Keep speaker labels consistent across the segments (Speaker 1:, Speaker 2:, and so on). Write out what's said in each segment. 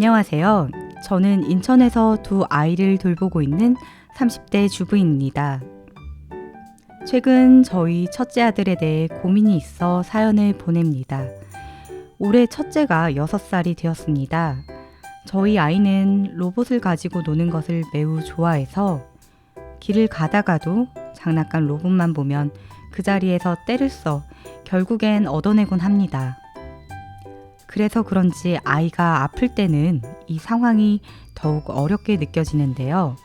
Speaker 1: 안녕하세요. 저는 인천에서 두 아이를 돌보고 있는 30대 주부입니다. 최근 저희 첫째 아들에 대해 고민이 있어 사연을 보냅니다. 올해 첫째가 6살이 되었습니다. 저희 아이는 로봇을 가지고 노는 것을 매우 좋아해서 길을 가다가도 장난감 로봇만 보면 그 자리에서 떼를 써 결국엔 얻어내곤 합니다. 그래서 그런지 아이가 아플 때는 이 상황이 더욱 어렵게 느껴지는데요.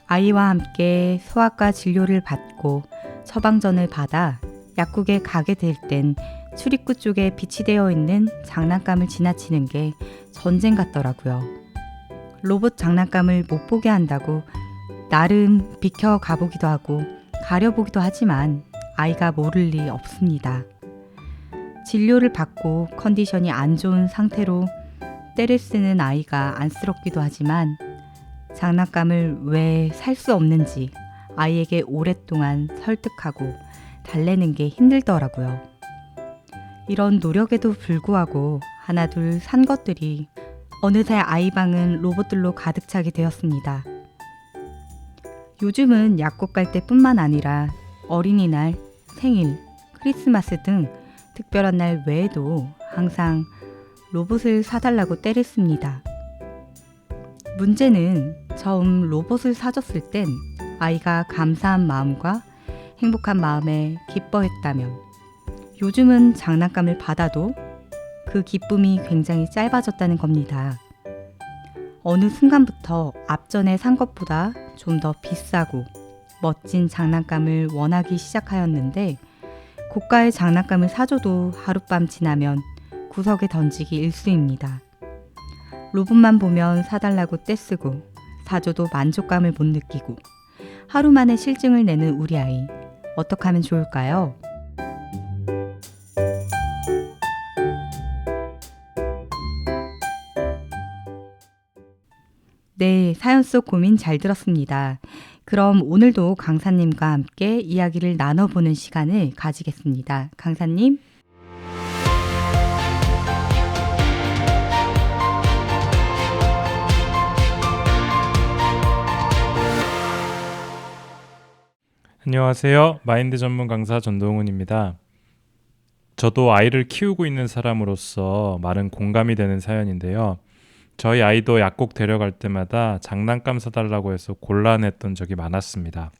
Speaker 1: 아이와 함께 소아과 진료를 받고 처방전을 받아 약국에 가게 될 땐 출입구 쪽에 비치되어 있는 장난감을 지나치는 게 전쟁 같더라고요. 로봇 장난감을 못 보게 한다고 나름 비켜 가보기도 하고 가려보기도 하지만 아이가 모를 리 없습니다. 진료를 받고 컨디션이 안 좋은 상태로 떼를 쓰는 아이가 안쓰럽기도 하지만 장난감을 왜 살 수 없는지 아이에게 오랫동안 설득하고 달래는 게 힘들더라고요. 이런 노력에도 불구하고 하나둘 산 것들이 어느새 아이 방은 로봇들로 가득 차게 되었습니다. 요즘은 약국 갈 때뿐만 아니라 어린이날, 생일, 크리스마스 등 특별한 날 외에도 항상 로봇을 사달라고 떼를 씁니다. 문제는 처음 로봇을 사줬을 땐 아이가 감사한 마음과 행복한 마음에 기뻐했다면 요즘은 장난감을 받아도 그 기쁨이 굉장히 짧아졌다는 겁니다. 어느 순간부터 앞전에 산 것보다 좀 더 비싸고 멋진 장난감을 원하기 시작하였는데 고가의 장난감을 사줘도 하룻밤 지나면 구석에 던지기 일쑤입니다. 로봇만 보면 사달라고 떼쓰고 사줘도 만족감을 못 느끼고 하루 만에 실증을 내는 우리 아이, 어떻게 하면 좋을까요? 네, 사연 속 고민 잘 들었습니다. 그럼 오늘도 강사님과 함께 이야기를 나눠보는 시간을 가지겠습니다. 강사님.
Speaker 2: 안녕하세요. 마인드 전문 강사 전동훈입니다. 저도 아이를 키우고 있는 사람으로서 많은 공감이 되는 사연인데요. 저희 아이도 약국 데려갈 때마다 장난감 사달라고 해서 곤란했던 적이 많았습니다.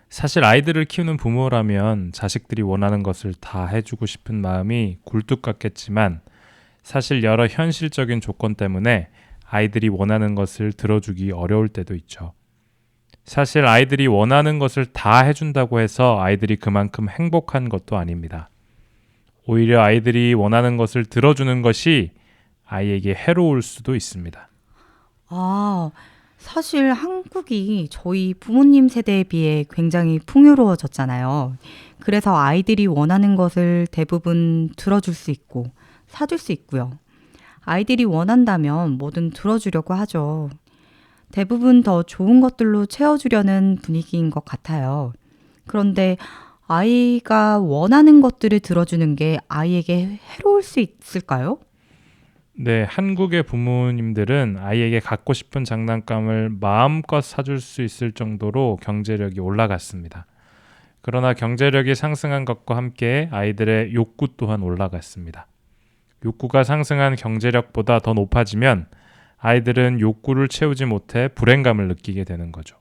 Speaker 2: 사실 아이들을 키우는 부모라면 자식들이 원하는 것을 다 해주고 싶은 마음이 굴뚝 같겠지만 사실 여러 현실적인 조건 때문에 아이들이 원하는 것을 들어주기 어려울 때도 있죠. 사실 아이들이 원하는 것을 다 해준다고 해서 아이들이 그만큼 행복한 것도 아닙니다. 오히려 아이들이 원하는 것을 들어주는 것이 아이에게 해로울 수도 있습니다.
Speaker 1: 사실 한국이 저희 부모님 세대에 비해 굉장히 풍요로워졌잖아요. 그래서 아이들이 원하는 것을 대부분 들어줄 수 있고 사줄 수 있고요. 아이들이 원한다면 뭐든 들어주려고 하죠. 대부분 더 좋은 것들로 채워주려는 분위기인 것 같아요. 그런데 아이가 원하는 것들을 들어주는 게 아이에게 해로울 수 있을까요?
Speaker 2: 네, 한국의 부모님들은 아이에게 갖고 싶은 장난감을 마음껏 사줄 수 있을 정도로 경제력이 올라갔습니다. 그러나 경제력이 상승한 것과 함께 아이들의 욕구 또한 올라갔습니다. 욕구가 상승한 경제력보다 더 높아지면 아이들은 욕구를 채우지 못해 불행감을 느끼게 되는 거죠.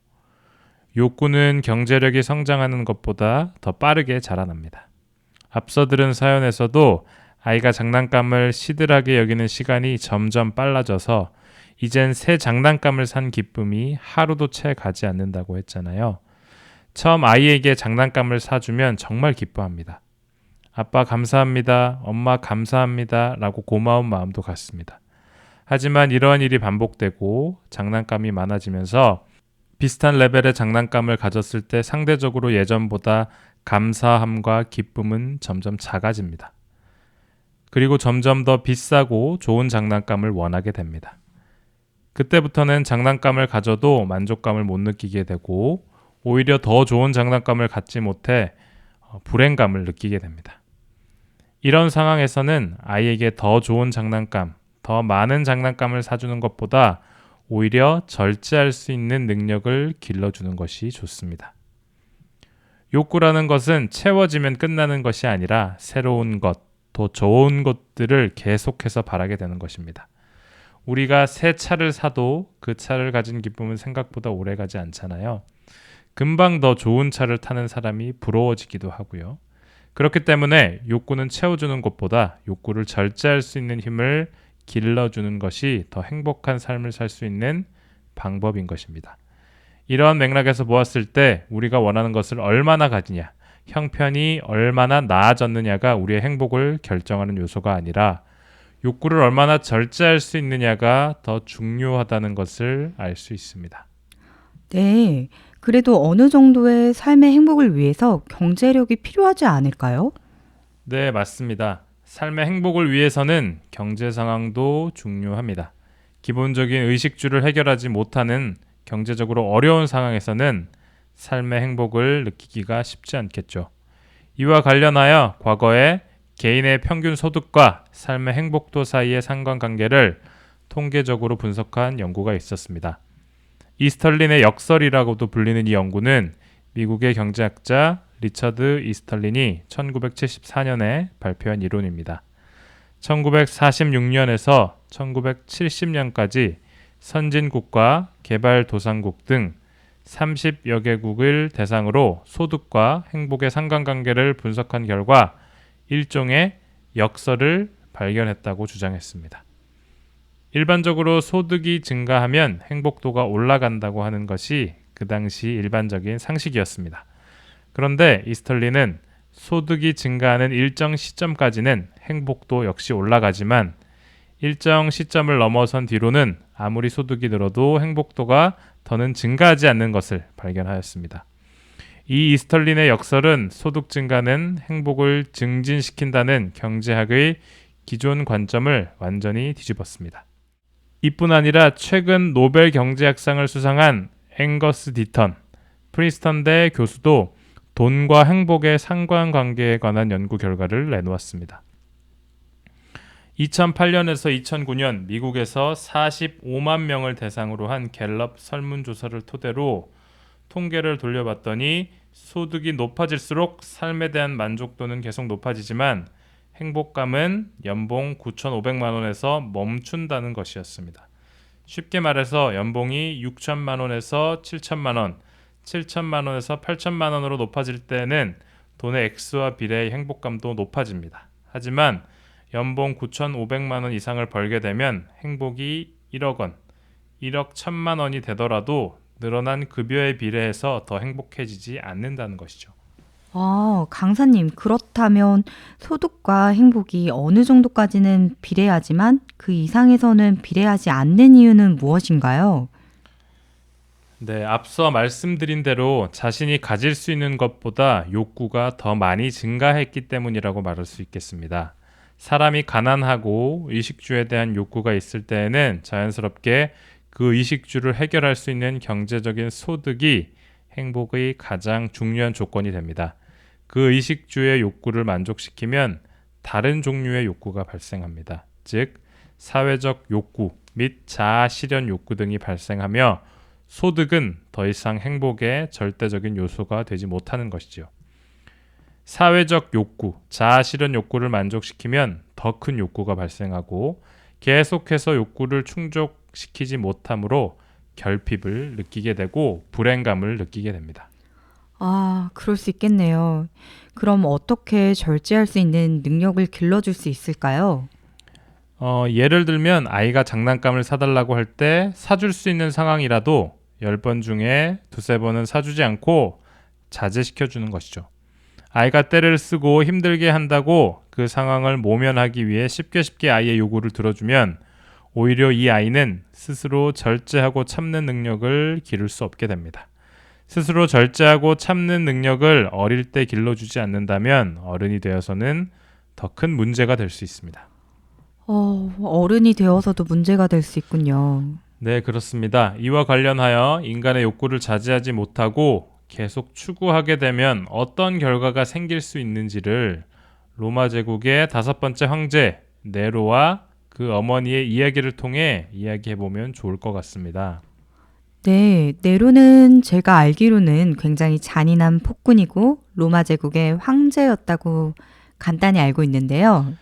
Speaker 2: 욕구는 경제력이 성장하는 것보다 더 빠르게 자라납니다. 앞서 들은 사연에서도 아이가 장난감을 시들하게 여기는 시간이 점점 빨라져서 이젠 새 장난감을 산 기쁨이 하루도 채 가지 않는다고 했잖아요. 처음 아이에게 장난감을 사주면 정말 기뻐합니다. 아빠 감사합니다, 엄마 감사합니다 라고 고마운 마음도 갖습니다. 하지만 이러한 일이 반복되고 장난감이 많아지면서 비슷한 레벨의 장난감을 가졌을 때 상대적으로 예전보다 감사함과 기쁨은 점점 작아집니다. 그리고 점점 더 비싸고 좋은 장난감을 원하게 됩니다. 그때부터는 장난감을 가져도 만족감을 못 느끼게 되고 오히려 더 좋은 장난감을 갖지 못해 불행감을 느끼게 됩니다. 이런 상황에서는 아이에게 더 좋은 장난감, 더 많은 장난감을 사주는 것보다 오히려 절제할 수 있는 능력을 길러주는 것이 좋습니다. 욕구라는 것은 채워지면 끝나는 것이 아니라 새로운 것, 더 좋은 것들을 계속해서 바라게 되는 것입니다. 우리가 새 차를 사도 그 차를 가진 기쁨은 생각보다 오래가지 않잖아요. 금방 더 좋은 차를 타는 사람이 부러워지기도 하고요. 그렇기 때문에 욕구는 채워주는 것보다 욕구를 절제할 수 있는 힘을 길러주는 것이 더 행복한 삶을 살 수 있는 방법인 것입니다. 이러한 맥락에서 보았을 때 우리가 원하는 것을 얼마나 가지냐, 형편이 얼마나 나아졌느냐가 우리의 행복을 결정하는 요소가 아니라 욕구를 얼마나 절제할 수 있느냐가 더 중요하다는 것을 알 수 있습니다.
Speaker 1: 네, 그래도 어느 정도의 삶의 행복을 위해서 경제력이 필요하지 않을까요?
Speaker 2: 네, 맞습니다. 삶의 행복을 위해서는 경제 상황도 중요합니다. 기본적인 의식주를 해결하지 못하는 경제적으로 어려운 상황에서는 삶의 행복을 느끼기가 쉽지 않겠죠. 이와 관련하여 과거에 개인의 평균 소득과 삶의 행복도 사이의 상관관계를 통계적으로 분석한 연구가 있었습니다. 이스털린의 역설이라고도 불리는 이 연구는 미국의 경제학자 리처드 이스털린이 1974년에 발표한 이론입니다. 1946년에서 1970년까지 선진국과 개발도상국 등 30여 개국을 대상으로 소득과 행복의 상관관계를 분석한 결과 일종의 역설을 발견했다고 주장했습니다. 일반적으로 소득이 증가하면 행복도가 올라간다고 하는 것이 그 당시 일반적인 상식이었습니다. 그런데 이스털린은 소득이 증가하는 일정 시점까지는 행복도 역시 올라가지만 일정 시점을 넘어선 뒤로는 아무리 소득이 늘어도 행복도가 더는 증가하지 않는 것을 발견하였습니다. 이 이스털린의 역설은 소득 증가는 행복을 증진시킨다는 경제학의 기존 관점을 완전히 뒤집었습니다. 이뿐 아니라 최근 노벨 경제학상을 수상한 앵거스 디턴, 프린스턴대 교수도 돈과 행복의 상관관계에 관한 연구 결과를 내놓았습니다. 2008년에서 2009년 미국에서 45만 명을 대상으로 한 갤럽 설문조사를 토대로 통계를 돌려봤더니 소득이 높아질수록 삶에 대한 만족도는 계속 높아지지만 행복감은 연봉 9,500만 원에서 멈춘다는 것이었습니다. 쉽게 말해서 연봉이 6천만 원에서 7천만 원, 7천만 원에서 8천만 원으로 높아질 때는 돈의 액수와 비례의 행복감도 높아집니다. 하지만 연봉 9,500만 원 이상을 벌게 되면 행복이 1억 원, 1억 1천만 원이 되더라도 늘어난 급여에 비례해서 더 행복해지지 않는다는 것이죠.
Speaker 1: 아, 강사님, 그렇다면 소득과 행복이 어느 정도까지는 비례하지만 그 이상에서는 비례하지 않는 이유는 무엇인가요?
Speaker 2: 네, 앞서 말씀드린 대로 자신이 가질 수 있는 것보다 욕구가 더 많이 증가했기 때문이라고 말할 수 있겠습니다. 사람이 가난하고 의식주에 대한 욕구가 있을 때에는 자연스럽게 그 의식주를 해결할 수 있는 경제적인 소득이 행복의 가장 중요한 조건이 됩니다. 그 의식주의 욕구를 만족시키면 다른 종류의 욕구가 발생합니다. 즉, 사회적 욕구 및 자아 실현 욕구 등이 발생하며 소득은 더 이상 행복의 절대적인 요소가 되지 못하는 것이죠. 사회적 욕구, 자아 실현 욕구를 만족시키면 더 큰 욕구가 발생하고 계속해서 욕구를 충족시키지 못하므로 결핍을 느끼게 되고 불행감을 느끼게 됩니다.
Speaker 1: 아, 그럴 수 있겠네요. 그럼 어떻게 절제할 수 있는 능력을 길러줄 수 있을까요?
Speaker 2: 예를 들면 아이가 장난감을 사달라고 할 때 사줄 수 있는 상황이라도 10번 중에 두세 번은 사주지 않고 자제시켜주는 것이죠. 아이가 떼를 쓰고 힘들게 한다고 그 상황을 모면하기 위해 쉽게 아이의 요구를 들어주면 오히려 이 아이는 스스로 절제하고 참는 능력을 기를 수 없게 됩니다. 스스로 절제하고 참는 능력을 어릴 때 길러주지 않는다면 어른이 되어서는 더 큰 문제가 될 수 있습니다.
Speaker 1: 어른이 되어서도 문제가 될 수 있군요.
Speaker 2: 네, 그렇습니다. 이와 관련하여 인간의 욕구를 자제하지 못하고 계속 추구하게 되면 어떤 결과가 생길 수 있는지를 로마 제국의 5번째 황제 네로와 그 어머니의 이야기를 통해 이야기해 보면 좋을 것 같습니다.
Speaker 1: 네, 네로는 제가 알기로는 굉장히 잔인한 폭군이고 로마 제국의 황제였다고 간단히 알고 있는데요.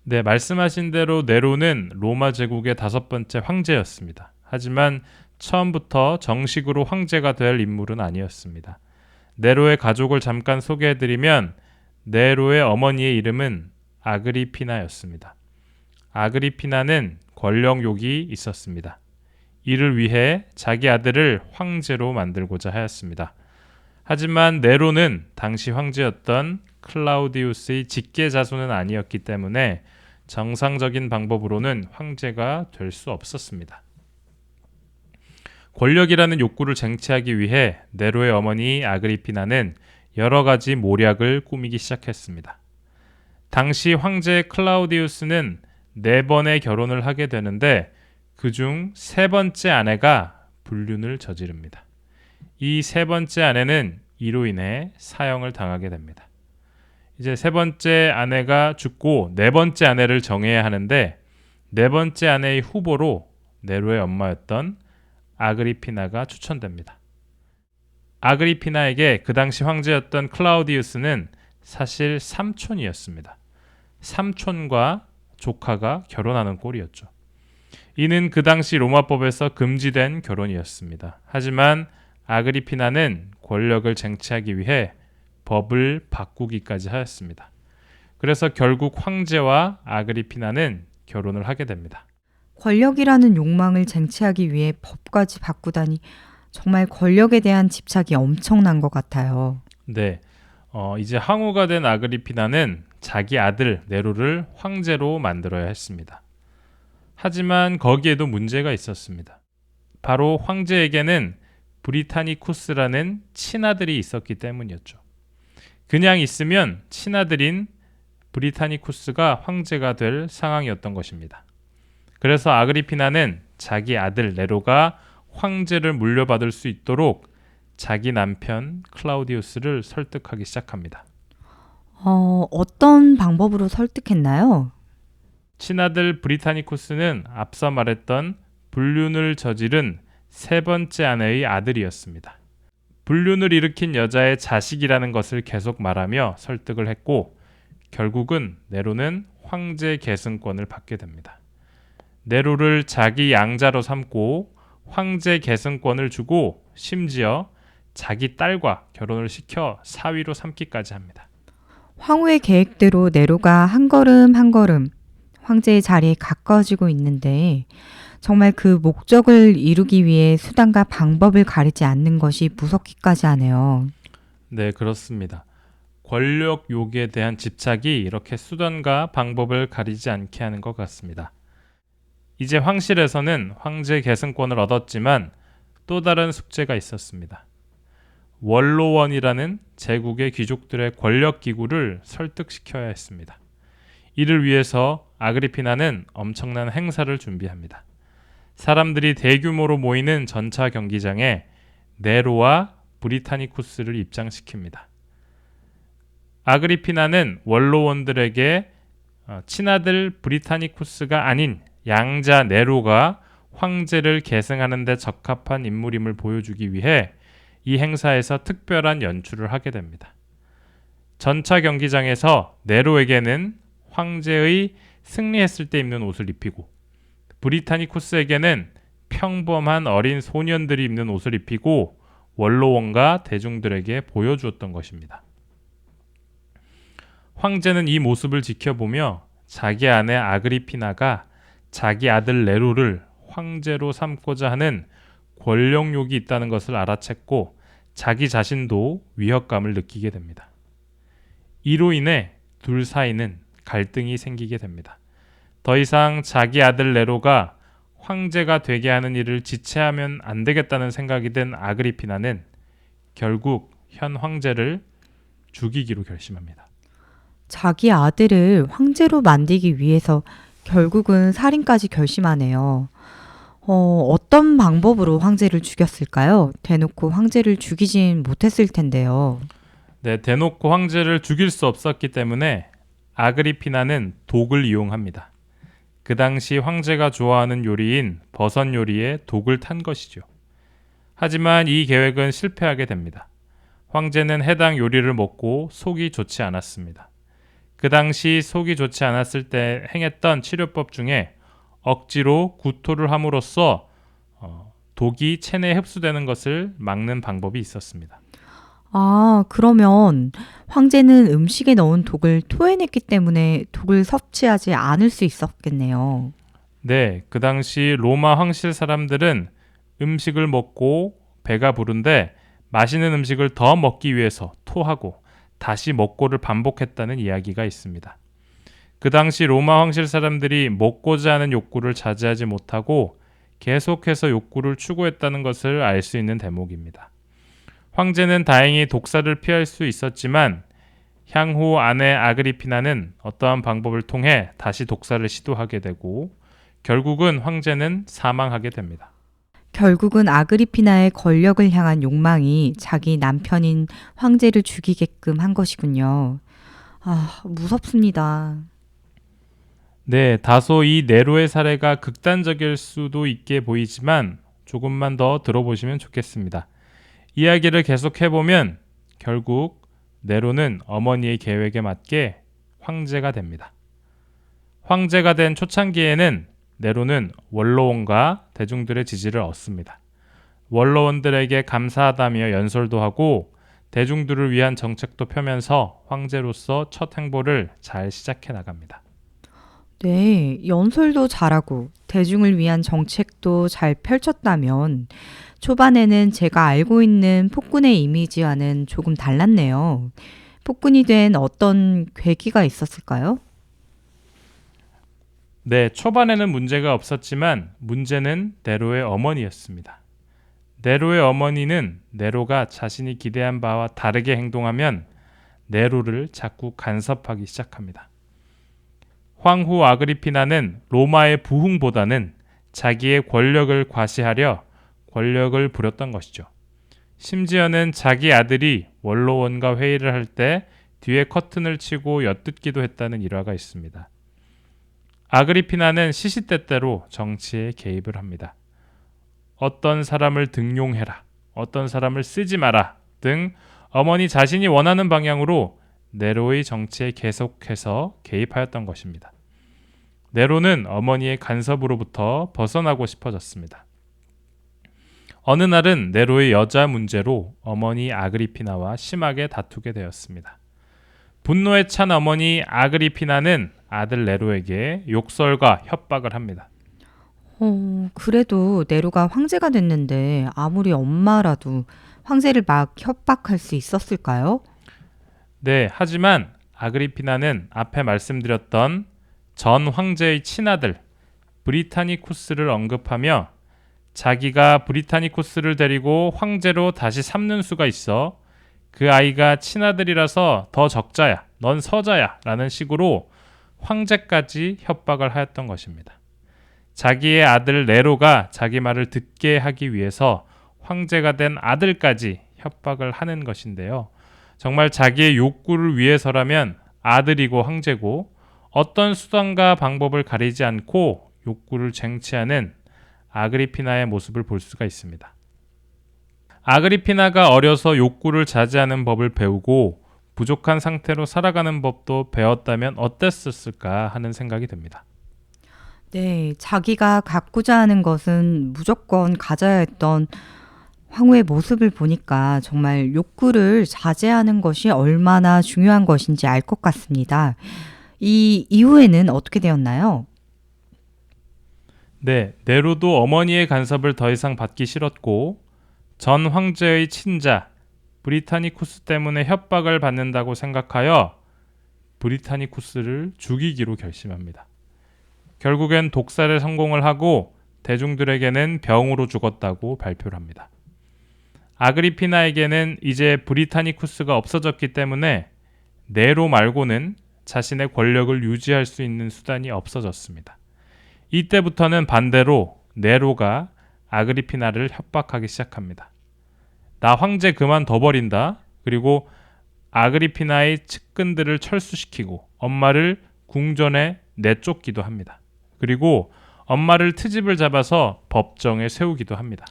Speaker 2: 네, 말씀하신 대로 네로는 로마 제국의 5번째 황제였습니다. 하지만 처음부터 정식으로 황제가 될 인물은 아니었습니다. 네로의 가족을 잠깐 소개해드리면 네로의 어머니의 이름은 아그리피나였습니다. 아그리피나는 권력욕이 있었습니다. 이를 위해 자기 아들을 황제로 만들고자 하였습니다. 하지만 네로는 당시 황제였던 클라우디우스의 직계 자손은 아니었기 때문에 정상적인 방법으로는 황제가 될 수 없었습니다. 권력이라는 욕구를 쟁취하기 위해 네로의 어머니 아그리피나는 여러 가지 모략을 꾸미기 시작했습니다. 당시 황제 클라우디우스는 4번의 결혼을 하게 되는데 그중 3번째 아내가 불륜을 저지릅니다. 이 3번째 아내는 이로 인해 사형을 당하게 됩니다. 이제 3번째 아내가 죽고 4번째 아내를 정해야 하는데 4번째 아내의 후보로 네로의 엄마였던 아그리피나가 추천됩니다. 아그리피나에게 그 당시 황제였던 클라우디우스는 사실 삼촌이었습니다. 삼촌과 조카가 결혼하는 꼴이었죠. 이는 그 당시 로마법에서 금지된 결혼이었습니다. 하지만 아그리피나는 권력을 쟁취하기 위해 법을 바꾸기까지 하였습니다. 그래서 결국 황제와 아그리피나는 결혼을 하게 됩니다.
Speaker 1: 권력이라는 욕망을 쟁취하기 위해 법까지 바꾸다니 정말 권력에 대한 집착이 엄청난 것 같아요.
Speaker 2: 네, 이제 황후가 된 아그리피나는 자기 아들 네로를 황제로 만들어야 했습니다. 하지만 거기에도 문제가 있었습니다. 바로 황제에게는 브리타니쿠스라는 친아들이 있었기 때문이었죠. 그냥 있으면 친아들인 브리타니쿠스가 황제가 될 상황이었던 것입니다. 그래서 아그리피나는 자기 아들 네로가 황제를 물려받을 수 있도록 자기 남편 클라우디우스를 설득하기 시작합니다.
Speaker 1: 어떤 방법으로 설득했나요?
Speaker 2: 친아들 브리타니쿠스는 앞서 말했던 불륜을 저지른 3번째 아내의 아들이었습니다. 불륜을 일으킨 여자의 자식이라는 것을 계속 말하며 설득을 했고 결국은 네로는 황제 계승권을 받게 됩니다. 네로를 자기 양자로 삼고 황제 계승권을 주고 심지어 자기 딸과 결혼을 시켜 사위로 삼기까지 합니다.
Speaker 1: 황후의 계획대로 네로가 한 걸음 한 걸음 황제의 자리에 가까워지고 있는데 정말 그 목적을 이루기 위해 수단과 방법을 가리지 않는 것이 무섭기까지 하네요.
Speaker 2: 네, 그렇습니다. 권력 욕에 대한 집착이 이렇게 수단과 방법을 가리지 않게 하는 것 같습니다. 이제 황실에서는 황제 계승권을 얻었지만 또 다른 숙제가 있었습니다. 원로원이라는 제국의 귀족들의 권력 기구를 설득시켜야 했습니다. 이를 위해서 아그리피나는 엄청난 행사를 준비합니다. 사람들이 대규모로 모이는 전차 경기장에 네로와 브리타니쿠스를 입장시킵니다. 아그리피나는 원로원들에게 친아들 브리타니쿠스가 아닌 양자 네로가 황제를 계승하는 데 적합한 인물임을 보여주기 위해 이 행사에서 특별한 연출을 하게 됩니다. 전차 경기장에서 네로에게는 황제의 승리했을 때 입는 옷을 입히고 브리타니쿠스에게는 평범한 어린 소년들이 입는 옷을 입히고 원로원과 대중들에게 보여주었던 것입니다. 황제는 이 모습을 지켜보며 자기 아내 아그리피나가 자기 아들 네로를 황제로 삼고자 하는 권력욕이 있다는 것을 알아챘고 자기 자신도 위협감을 느끼게 됩니다. 이로 인해 둘 사이는 갈등이 생기게 됩니다. 더 이상 자기 아들 네로가 황제가 되게 하는 일을 지체하면 안 되겠다는 생각이 든 아그리피나는 결국 현 황제를 죽이기로 결심합니다.
Speaker 1: 자기 아들을 황제로 만들기 위해서 결국은 살인까지 결심하네요. 어떤 방법으로 황제를 죽였을까요? 대놓고 황제를 죽이진 못했을 텐데요.
Speaker 2: 네, 대놓고 황제를 죽일 수 없었기 때문에 아그리피나는 독을 이용합니다. 그 당시 황제가 좋아하는 요리인 버섯 요리에 독을 탄 것이죠. 하지만 이 계획은 실패하게 됩니다. 황제는 해당 요리를 먹고 속이 좋지 않았습니다. 그 당시 속이 좋지 않았을 때 행했던 치료법 중에 억지로 구토를 함으로써 독이 체내에 흡수되는 것을 막는 방법이 있었습니다.
Speaker 1: 아, 그러면 황제는 음식에 넣은 독을 토해냈기 때문에 독을 섭취하지 않을 수 있었겠네요.
Speaker 2: 네, 그 당시 로마 황실 사람들은 음식을 먹고 배가 부른데 맛있는 음식을 더 먹기 위해서 토하고 다시 먹고를 반복했다는 이야기가 있습니다. 그 당시 로마 황실 사람들이 먹고자 하는 욕구를 자제하지 못하고 계속해서 욕구를 추구했다는 것을 알 수 있는 대목입니다. 황제는 다행히 독사를 피할 수 있었지만 향후 아내 아그리피나는 어떠한 방법을 통해 다시 독사를 시도하게 되고 결국은 황제는 사망하게 됩니다.
Speaker 1: 결국은 아그리피나의 권력을 향한 욕망이 자기 남편인 황제를 죽이게끔 한 것이군요. 아, 무섭습니다.
Speaker 2: 네, 다소 이 네로의 사례가 극단적일 수도 있게 보이지만 조금만 더 들어보시면 좋겠습니다. 이야기를 계속해보면 결국 네로는 어머니의 계획에 맞게 황제가 됩니다. 황제가 된 초창기에는 네로는 원로원과 대중들의 지지를 얻습니다. 원로원들에게 감사하다며 연설도 하고 대중들을 위한 정책도 펴면서 황제로서 첫 행보를 잘 시작해 나갑니다.
Speaker 1: 네, 연설도 잘하고 대중을 위한 정책도 잘 펼쳤다면 초반에는 제가 알고 있는 폭군의 이미지와는 조금 달랐네요. 폭군이 된 어떤 계기가 있었을까요?
Speaker 2: 네, 초반에는 문제가 없었지만 문제는 네로의 어머니였습니다. 네로의 어머니는 네로가 자신이 기대한 바와 다르게 행동하면 네로를 자꾸 간섭하기 시작합니다. 황후 아그리피나는 로마의 부흥보다는 자기의 권력을 과시하려 권력을 부렸던 것이죠. 심지어는 자기 아들이 원로원과 회의를 할 때 뒤에 커튼을 치고 엿듣기도 했다는 일화가 있습니다. 아그리피나는 시시때때로 정치에 개입을 합니다. 어떤 사람을 등용해라, 어떤 사람을 쓰지 마라 등 어머니 자신이 원하는 방향으로 네로의 정치에 계속해서 개입하였던 것입니다. 네로는 어머니의 간섭으로부터 벗어나고 싶어졌습니다. 어느 날은 네로의 여자 문제로 어머니 아그리피나와 심하게 다투게 되었습니다. 분노에 찬 어머니 아그리피나는 아들 네로에게 욕설과 협박을 합니다.
Speaker 1: 그래도 네로가 황제가 됐는데 아무리 엄마라도 황제를 막 협박할 수 있었을까요?
Speaker 2: 네, 하지만 아그리피나는 앞에 말씀드렸던 전 황제의 친아들 브리타니쿠스를 언급하며 자기가 브리타니쿠스를 데리고 황제로 다시 삼는 수가 있어 그 아이가 친아들이라서 더 적자야, 넌 서자야 라는 식으로 황제까지 협박을 하였던 것입니다. 자기의 아들 네로가 자기 말을 듣게 하기 위해서 황제가 된 아들까지 협박을 하는 것인데요. 정말 자기의 욕구를 위해서라면 아들이고 황제고 어떤 수단과 방법을 가리지 않고 욕구를 쟁취하는 아그리피나의 모습을 볼 수가 있습니다. 아그리피나가 어려서 욕구를 자제하는 법을 배우고 부족한 상태로 살아가는 법도 배웠다면 어땠을까 하는 생각이 듭니다.
Speaker 1: 네, 자기가 갖고자 하는 것은 무조건 가져야 했던 황후의 모습을 보니까 정말 욕구를 자제하는 것이 얼마나 중요한 것인지 알 것 같습니다. 이 이후에는 어떻게 되었나요?
Speaker 2: 네, 네로도 어머니의 간섭을 더 이상 받기 싫었고 전 황제의 친자 브리타니쿠스 때문에 협박을 받는다고 생각하여 브리타니쿠스를 죽이기로 결심합니다. 결국엔 독살에 성공을 하고 대중들에게는 병으로 죽었다고 발표를 합니다. 아그리피나에게는 이제 브리타니쿠스가 없어졌기 때문에 네로 말고는 자신의 권력을 유지할 수 있는 수단이 없어졌습니다. 이때부터는 반대로 네로가 아그리피나를 협박하기 시작합니다. 나 황제 그만둬버린다. 그리고 아그리피나의 측근들을 철수시키고 엄마를 궁전에 내쫓기도 합니다. 그리고 엄마를 트집을 잡아서 법정에 세우기도 합니다.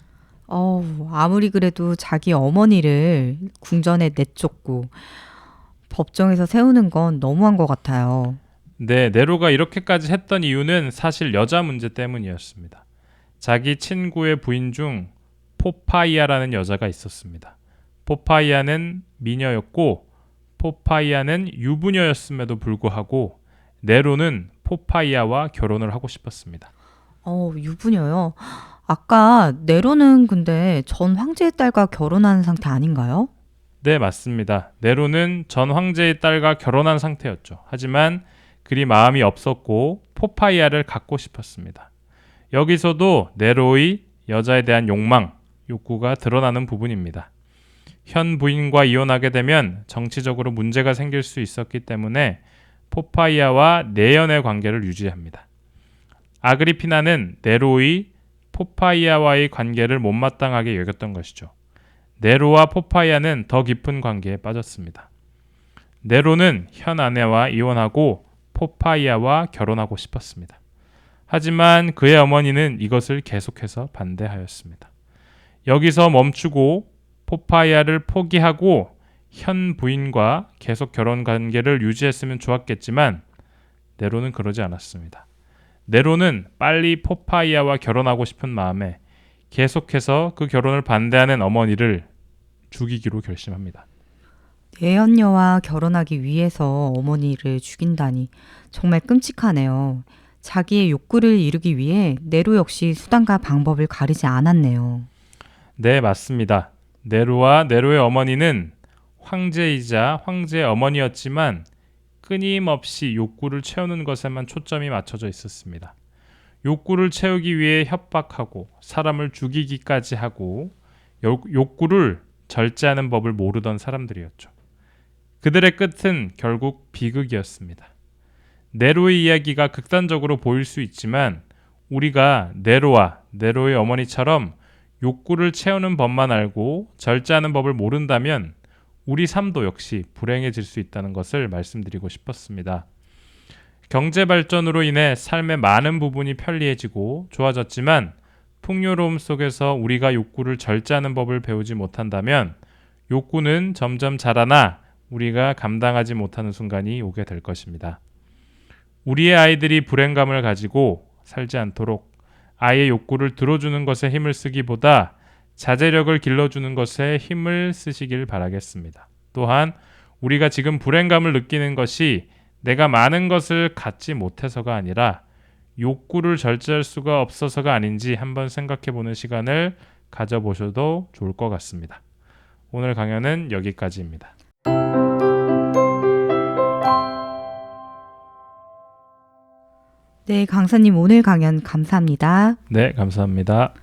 Speaker 1: 아무리 그래도 자기 어머니를 궁전에 내쫓고 법정에서 세우는 건 너무한 것 같아요.
Speaker 2: 네, 네로가 이렇게까지 했던 이유는 사실 여자 문제 때문이었습니다. 자기 친구의 부인 중 포파이아라는 여자가 있었습니다. 포파이아는 미녀였고 포파이아는 유부녀였음에도 불구하고 네로는 포파이아와 결혼을 하고 싶었습니다.
Speaker 1: 유부녀요? 아까 네로는 근데 전 황제의 딸과 결혼한 상태 아닌가요?
Speaker 2: 네, 맞습니다. 네로는 전 황제의 딸과 결혼한 상태였죠. 하지만 그리 마음이 없었고 포파이아를 갖고 싶었습니다. 여기서도 네로의 여자에 대한 욕구가 드러나는 부분입니다. 현 부인과 이혼하게 되면 정치적으로 문제가 생길 수 있었기 때문에 포파이아와 내연의 관계를 유지합니다. 아그리피나는 네로의 포파이아와의 관계를 못마땅하게 여겼던 것이죠. 네로와 포파이아는 더 깊은 관계에 빠졌습니다. 네로는 현 아내와 이혼하고 포파이아와 결혼하고 싶었습니다. 하지만 그의 어머니는 이것을 계속해서 반대하였습니다. 여기서 멈추고 포파이아를 포기하고 현 부인과 계속 결혼 관계를 유지했으면 좋았겠지만 네로는 그러지 않았습니다. 네로는 빨리 포파이아와 결혼하고 싶은 마음에 계속해서 그 결혼을 반대하는 어머니를 죽이기로 결심합니다.
Speaker 1: 내연녀와 결혼하기 위해서 어머니를 죽인다니 정말 끔찍하네요. 자기의 욕구를 이루기 위해 네로 역시 수단과 방법을 가리지 않았네요.
Speaker 2: 네, 맞습니다. 네로와 네로의 어머니는 황제이자 황제의 어머니였지만 끊임없이 욕구를 채우는 것에만 초점이 맞춰져 있었습니다. 욕구를 채우기 위해 협박하고 사람을 죽이기까지 하고 욕구를 절제하는 법을 모르던 사람들이었죠. 그들의 끝은 결국 비극이었습니다. 네로의 이야기가 극단적으로 보일 수 있지만 우리가 네로와 네로의 어머니처럼 욕구를 채우는 법만 알고 절제하는 법을 모른다면 우리 삶도 역시 불행해질 수 있다는 것을 말씀드리고 싶었습니다. 경제 발전으로 인해 삶의 많은 부분이 편리해지고 좋아졌지만 풍요로움 속에서 우리가 욕구를 절제하는 법을 배우지 못한다면 욕구는 점점 자라나 우리가 감당하지 못하는 순간이 오게 될 것입니다. 우리의 아이들이 불행감을 가지고 살지 않도록 아이의 욕구를 들어주는 것에 힘을 쓰기보다 자제력을 길러주는 것에 힘을 쓰시길 바라겠습니다. 또한 우리가 지금 불행감을 느끼는 것이 내가 많은 것을 갖지 못해서가 아니라 욕구를 절제할 수가 없어서가 아닌지 한번 생각해보는 시간을 가져보셔도 좋을 것 같습니다. 오늘 강연은 여기까지입니다.
Speaker 1: 네, 강사님 오늘 강연 감사합니다.
Speaker 2: 네, 감사합니다.